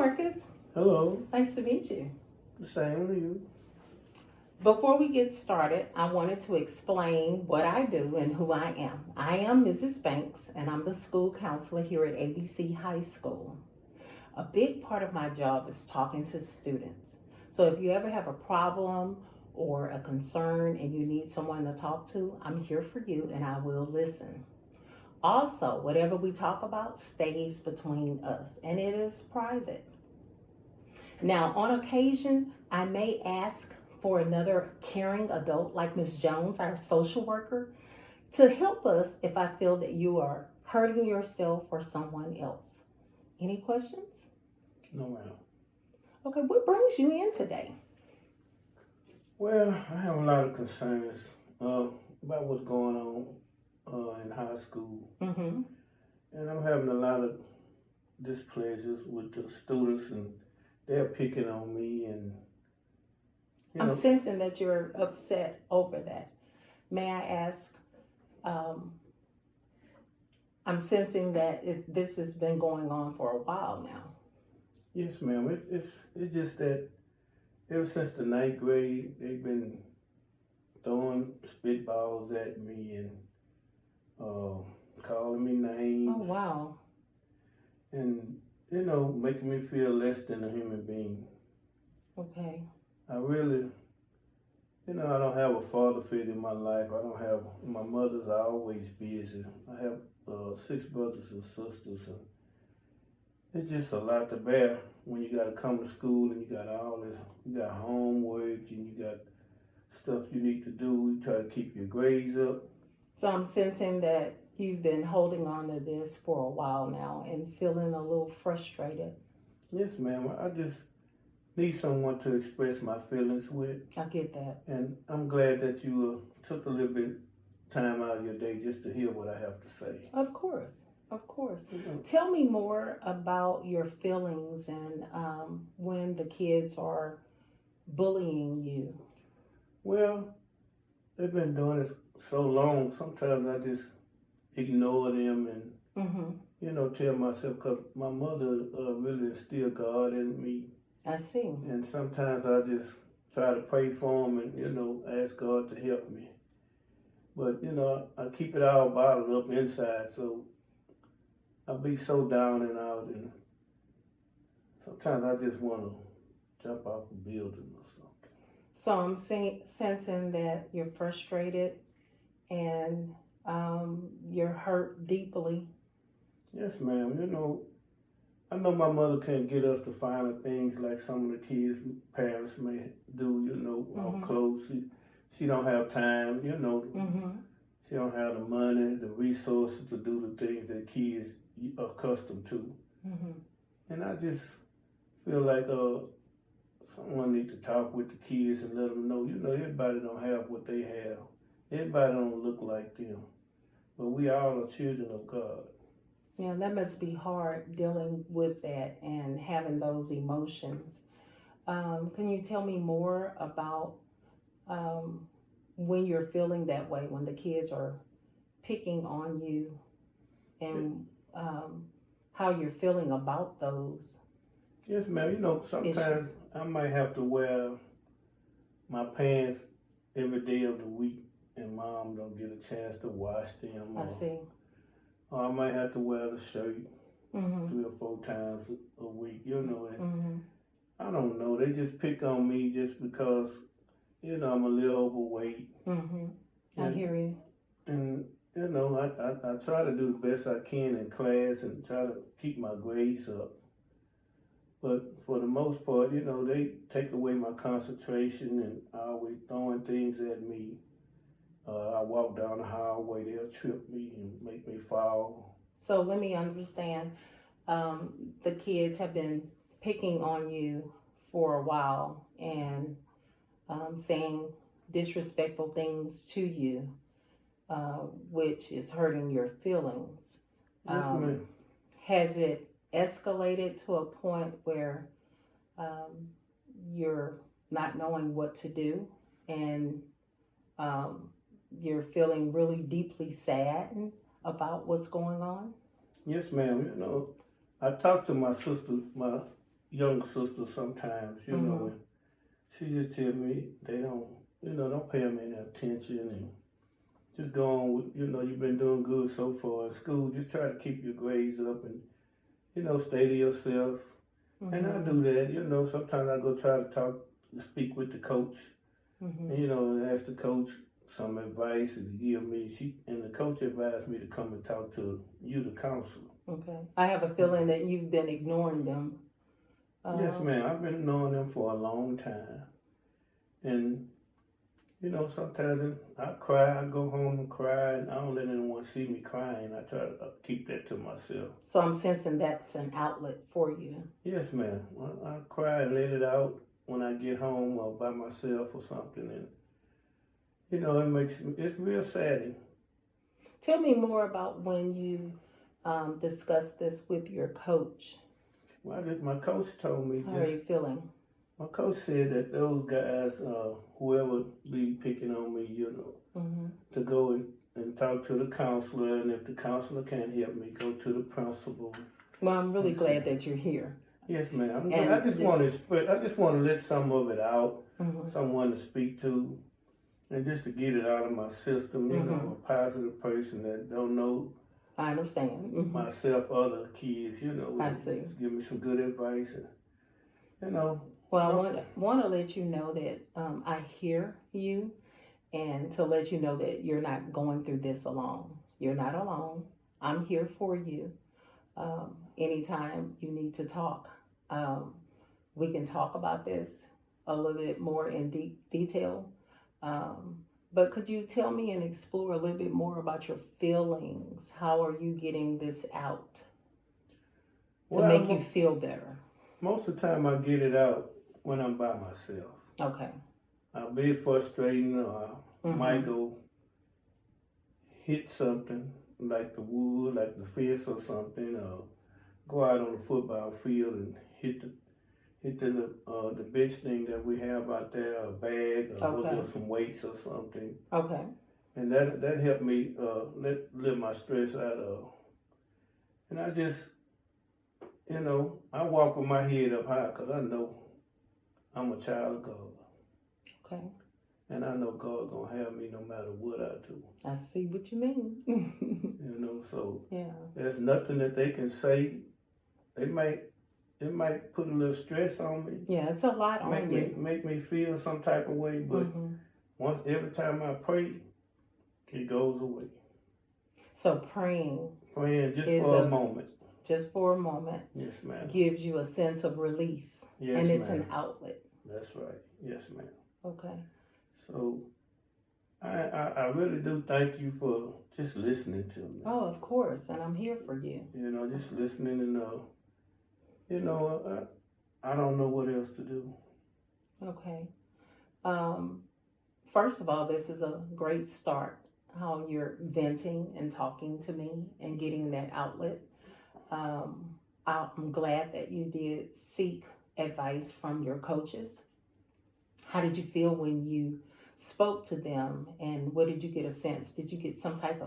Marcus. Hello, Nice to meet you. the same to you. Before we get started, I wanted to explain what I do and who I am. I am Mrs. Banks, and I'm the school counselor here at ABC High School. A big part of my job is talking to students. So if you ever have a problem or a concern and you need someone to talk to, I'm here for you and I will listen. Also, whatever we talk about stays between us and it is private. Now, on occasion, I may ask for another caring adult like Ms. Jones, our social worker, to help us if I feel that you are hurting yourself or someone else. Any questions? No, ma'am. Okay, what brings you in today? Well, I have a lot of concerns about what's going on in high school. Mm-hmm. And I'm having a lot of displeasures with the students, and they're picking on me. And, I'm sensing that you're upset over that. May I ask, I'm sensing that this has been going on for a while now. Yes, ma'am. It's just that ever since the 9th grade, they've been throwing spitballs at me and calling me names. Oh, wow. And, making me feel less than a human being. Okay. I really, I don't have a father figure in my life. My mother's always busy. I have 6 brothers and sisters. And it's just a lot to bear when you got to come to school and you got all this, you got homework and you got stuff you need to do. You try to keep your grades up. So I'm sensing that you've been holding on to this for a while now and feeling a little frustrated. Yes, ma'am. I just need someone to express my feelings with. I get that. And I'm glad that you took a little bit time out of your day just to hear what I have to say. Of course. Of course. Mm-hmm. Tell me more about your feelings and when the kids are bullying you. Well, they've been doing it so long. Sometimes I just ignore them and, tell myself, because my mother really instilled God in me. I see. And sometimes I just try to pray for them and, ask God to help me. But, I keep it all bottled up inside, so I be so down and out, and sometimes I just want to jump off a building or something. So I'm sensing that you're frustrated and you're hurt deeply. Yes, ma'am. I know my mother can't get us to finer things like some of the kids' parents may do, on clothes. She don't have time, She don't have the money, the resources to do the things that kids are accustomed to. And I just feel like someone need to talk with the kids and let them know, everybody don't have what they have. Everybody don't look like them. But we all are children of God. Yeah, that must be hard dealing with that and having those emotions. Can you tell me more about when you're feeling that way, when the kids are picking on you and how you're feeling about those? Yes, ma'am. Sometimes issues. I might have to wear my pants every day of the week and Mom don't get a chance to wash them. I see. Or I might have to wear the shirt 3 or 4 times a week, and I don't know. They just pick on me just because, I'm a little overweight. I hear you. And, I try to do the best I can in class and try to keep my grades up. But for the most part, they take away my concentration and always throwing things at me. I walk down the hallway, they'll trip me and make me fall. So let me understand. The kids have been picking on you for a while and saying disrespectful things to you, which is hurting your feelings. Has it escalated to a point where you're not knowing what to do and you're feeling really deeply sad about what's going on? Yes, ma'am. I talked to my sister, my younger sister sometimes, you know, and she just tell me they don't pay them any attention and just go on with, you've been doing good so far in school. Just try to keep your grades up and, stay to yourself. And I do that, sometimes I go try to speak with the coach, and, and ask the coach some advice and give me. And the coach advised me to come and talk to you, the counselor. Okay. I have a feeling that you've been ignoring them. Yes, ma'am. I've been knowing them for a long time. And, sometimes I cry. I go home and cry, and I don't let anyone see me crying. I try to keep that to myself. So I'm sensing that's an outlet for you. Yes, ma'am. I cry and let it out when I get home or by myself or something. And, it's real saddening. Tell me more about when you discussed this with your coach. Well, my coach told me How are you feeling? My coach said that those guys, whoever be picking on me, to go and talk to the counselor, and if the counselor can't help me, go to the principal. Well, I'm really glad that you're here. Yes, ma'am. And I just want to let some of it out, someone to speak to, and just to get it out of my system. A positive person that don't know. I understand. Myself, other kids, I see. Just give me some good advice, and, Well, I want to let you know that I hear you, and to let you know that you're not going through this alone. You're not alone. I'm here for you. Anytime you need to talk, we can talk about this a little bit more in detail. But could you tell me and explore a little bit more about your feelings? How are you getting this out to make you feel better? Most of the time I get it out when I'm by myself. Okay. I'll be frustrating, or I might go hit something like the wood, like the fence or something, or go out on the football field and hit the bench thing that we have out there, a bag, or lift some weights or something. Okay. And that helped me let my stress out of. And I just, I walk with my head up high because I know I'm a child of God. Okay. And I know God gonna have me no matter what I do. I see what you mean. So yeah. There's nothing that they can say. It might put a little stress on me. Yeah, it's a lot on you. Make me feel some type of way, but every time I pray, it goes away. So praying just for a moment. Just for a moment. Yes, ma'am. Gives you a sense of release. Yes, and it's ma'am. an outlet. That's right. Yes, ma'am. Okay. So I really do thank you for just listening to me. Oh, of course, and I'm here for you. Just listening and I don't know what else to do. Okay. First of all, this is a great start. How you're venting and talking to me and getting that outlet. I'm glad that you did seek advice from your coaches. How did you feel when you spoke to them, and what did you get a sense? Did you get some type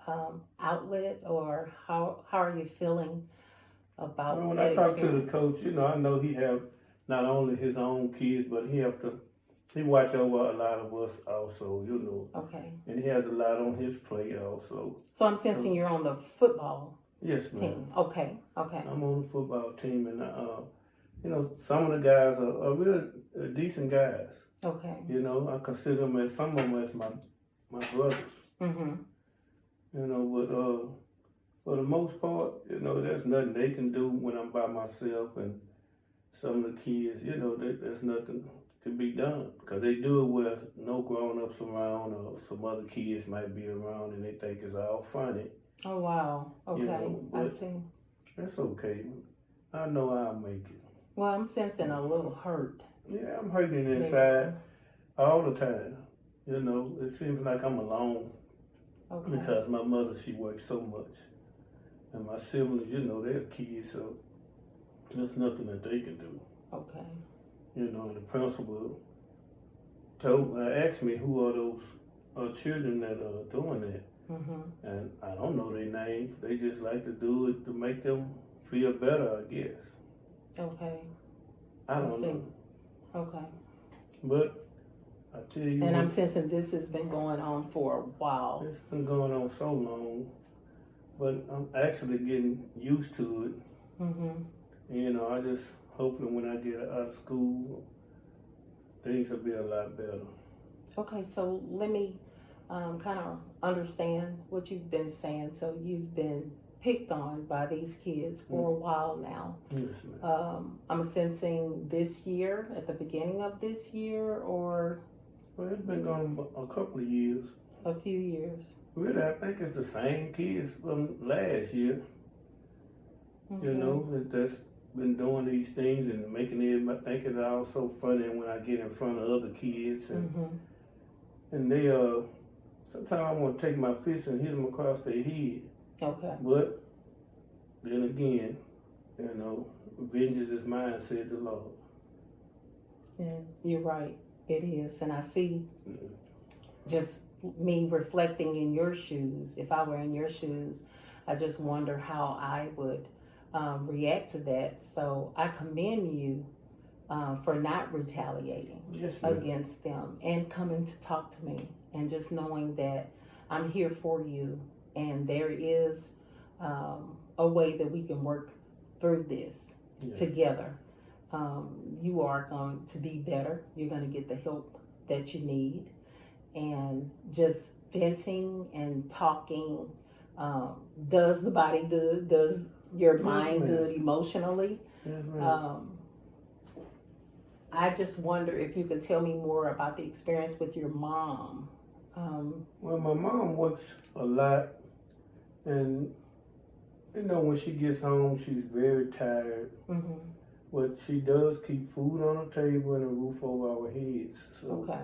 of outlet, or how are you feeling about when that I talk experience? to the coach, I know he have not only his own kids, but he watch over a lot of us also, Okay. And he has a lot on his plate also. So I'm sensing you're on the football yes, ma'am. team. Okay. I'm on the football team, and some of the guys are really decent guys. Okay. I consider them some of them as my brothers. But for the most part, there's nothing they can do when I'm by myself, and some of the kids, there's nothing to be done, because they do it where no grown-ups around, or some other kids might be around and they think it's all funny. Oh, wow. Okay. I see. That's okay. I know I'll make it. Well, I'm sensing a little hurt. Yeah, I'm hurting inside all the time. It seems like I'm alone. Okay. Because my mother, she works so much. And my siblings, they're kids, so there's nothing that they can do. Okay. And the principal asked me who are those children that are doing that. And I don't know their names. They just like to do it to make them feel better, I guess. Okay. I don't see. know. Okay. But I tell you And what, I'm sensing this has been going on for a while. it's been going on so long, but I'm actually getting used to it. Mm-hmm. And, you know, I just hopefully when I get out of school, things will be a lot better. Okay, so let me kind of understand what you've been saying. So you've been picked on by these kids for a while now. Yes, ma'am. I'm sensing this year, at the beginning of this year, or Well, it's been going on a couple of years. a few years. Really, I think it's the same kids from last year. Okay. You know, that's been doing these things and making everybody think it's all so funny when I get in front of other kids. And they, sometimes I want to take my fist and hit them across their head. Okay. But then again, you know, vengeance is mine, said the Lord. Yeah, you're right. It is. And I see Mm. just me reflecting in your shoes. If I were in your shoes, I just wonder how I would react to that. So I commend you for not retaliating Yes, ma'am. against them and coming to talk to me and just knowing that I'm here for you and there is a way that we can work through this Yeah. together. You are going to be better. You're going to get the help that you need. And just venting and talking does the body good, does your Yes, mind ma'am. good emotionally. Yes, ma'am. I just wonder if you could tell me more about the experience with your mom. Well, my mom works a lot, and you know, when she gets home, she's very tired. Mm-hmm. But she does keep food on the table and a roof over our heads. So Okay.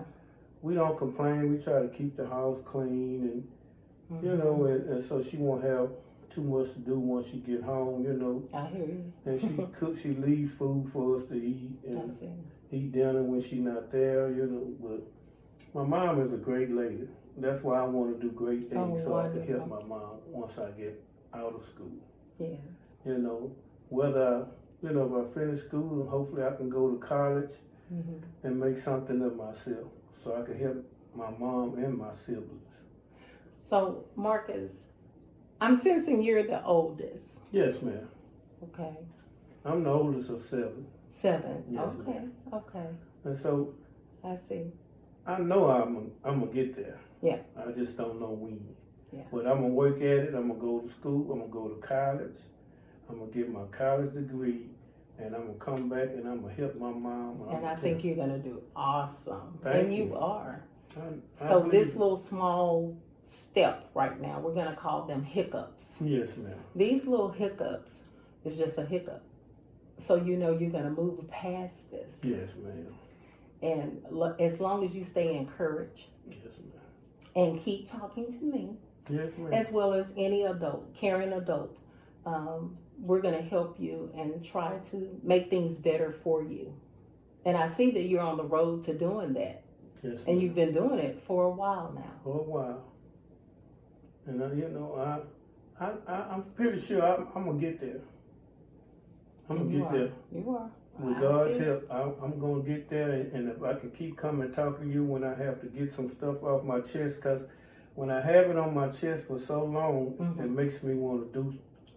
we don't complain. We try to keep the house clean, and you know, and so she won't have too much to do once she get home. You know, I hear you. and she cooks. She leaves food for us to eat I and see. eat dinner when she's not there. You know, but my mom is a great lady. That's why I want to do great things so I can help my mom once I get out of school. Yes. You know, whether you know if I finish school, hopefully I can go to college and make something of myself so I can help my mom and my siblings. So, Marcus, I'm sensing you're the oldest. Yes, ma'am. Okay. I'm the oldest of 7. 7. Yes, Okay. ma'am. Okay. And so I see. I know I'm gonna get there. Yeah. I just don't know when. Yeah. But I'm gonna work at it. I'm gonna go to school. I'm gonna go to college. I'm gonna get my college degree, and I'm gonna come back and I'm gonna help my mom. And I think you're going to do awesome. Thank and you you. are. I So believe this it. little small step right now, we're going to call them hiccups. Yes, ma'am. These little hiccups is just a hiccup. So you know you're going to move past this. Yes, ma'am. And as long as you stay encouraged Yes, ma'am. and keep talking to me, Yes, ma'am. as well as any adult, caring adult, we're going to help you and try to make things better for you. And I see that you're on the road to doing that. Yes, And ma'am. you've been doing it for a while now. For a while. And you know, I'm pretty sure I'm gonna get there. I'm gonna You get are. there. You are. With I God's see. help, I'm gonna get there. And if I can keep coming and talk to you when I have to get some stuff off my chest, because when I have it on my chest for so long, it makes me want to do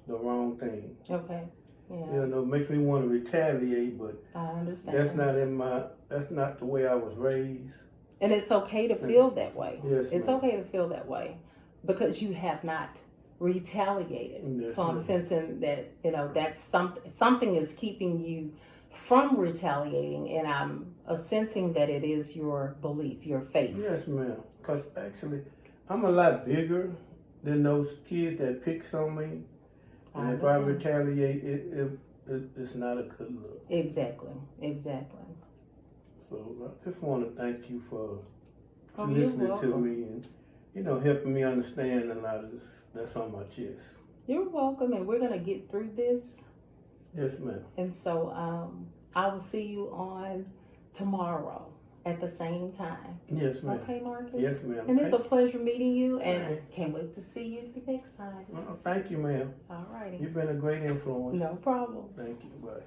the wrong thing. Okay. Yeah. You know, it makes me want to retaliate, but I understand. that's not the way I was raised. And it's okay to feel that way. Yes, It's ma'am. okay to feel that way because you have not retaliated. Yes, So I'm ma'am. sensing that, you know, that's something is keeping you from retaliating, and I'm sensing that it is your belief, your faith. Yes, ma'am. Because actually, I'm a lot bigger than those kids that picks on me. And if I understand. retaliate, it's not a good look. Exactly. So I just want to thank you for Oh, you're listening to welcome. me and, you know, helping me understand a lot of this that's on my chest. You're welcome, and we're gonna get through this. Yes, ma'am. And so I will see you on tomorrow at the same time. Yes, ma'am. Okay, Marcus? Yes, ma'am. And it's a pleasure meeting you, and Same. can't wait to see you the next time. Thank you, ma'am. All righty. You've been a great influence. No problem. Thank you. Bye.